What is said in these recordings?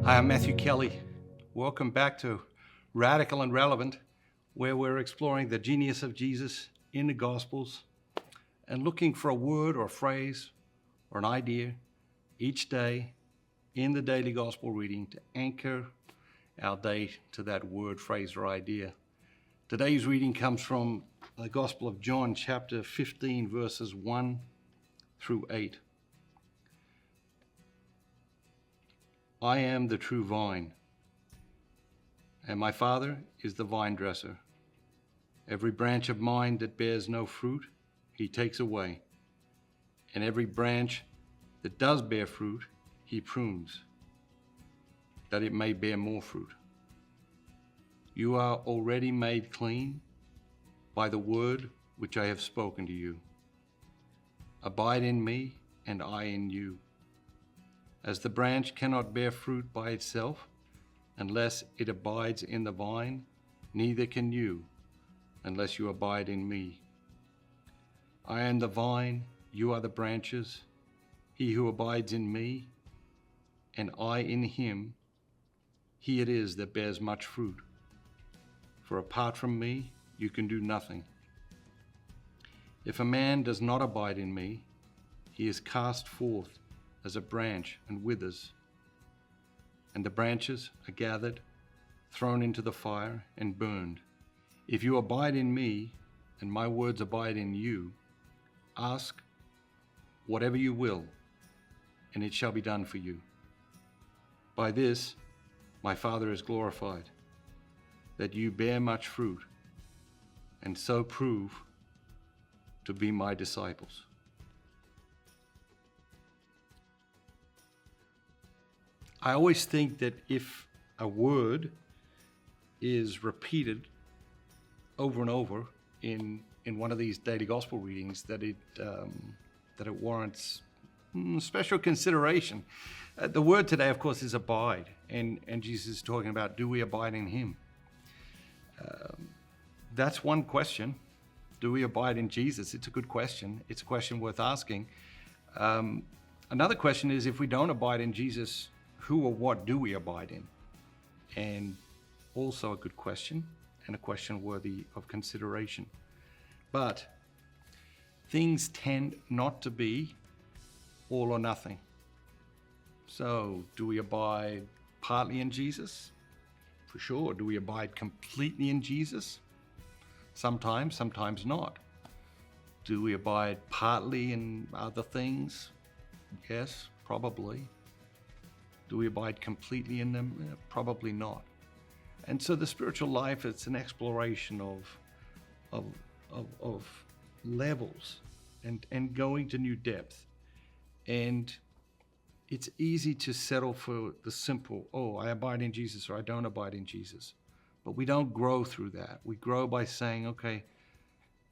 Hi, I'm Matthew Kelly. Welcome back to Radical and Relevant, where we're exploring the genius of Jesus in the Gospels and looking for a word or a phrase or an idea each day in the daily Gospel reading to anchor our day to that word, phrase, or idea. Today's reading comes from the Gospel of John, chapter 15, verses 1 through 8. I am the true vine, and my Father is the vine dresser. Every branch of mine that bears no fruit, he takes away. And every branch that does bear fruit, he prunes, that it may bear more fruit. You are already made clean by the word which I have spoken to you. Abide in me, and I in you. As the branch cannot bear fruit by itself unless it abides in the vine, neither can you unless you abide in me. I am the vine, you are the branches. He who abides in me, and I in him, he it is that bears much fruit. For apart from me, you can do nothing. If a man does not abide in me, he is cast forth as a branch and withers, and the branches are gathered, thrown into the fire, and burned. If you abide in me, and my words abide in you, ask whatever you will, and it shall be done for you. By this my Father is glorified, that you bear much fruit, and so prove to be my disciples. I always think that if a word is repeated over and over in one of these daily gospel readings, that it warrants special consideration. The word today, of course, is abide, and Jesus is talking about, do we abide in him? That's one question. Do we abide in Jesus? It's a good question. It's a question worth asking. Another question is, if we don't abide in Jesus, who or what do we abide in? And also a good question, and a question worthy of consideration. But things tend not to be all or nothing. So do we abide partly in Jesus? For sure. Do we abide completely in Jesus? Sometimes, sometimes not. Do we abide partly in other things? Yes, probably. Do we abide completely in them? Probably not. And so the spiritual life, it's an exploration of levels and going to new depth. And it's easy to settle for the simple, I abide in Jesus or I don't abide in Jesus. But we don't grow through that. We grow by saying, okay,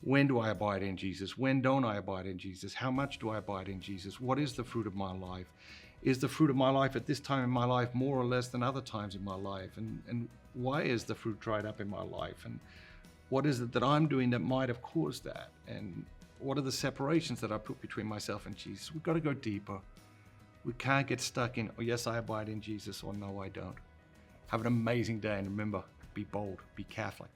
when do I abide in Jesus? When don't I abide in Jesus? How much do I abide in Jesus? What is the fruit of my life? Is the fruit of my life at this time in my life more or less than other times in my life? And why is the fruit dried up in my life? And what is it that I'm doing that might have caused that? And what are the separations that I put between myself and Jesus? We've got to go deeper. We can't get stuck in, yes, I abide in Jesus, or no, I don't. Have an amazing day, and remember, be bold, be Catholic.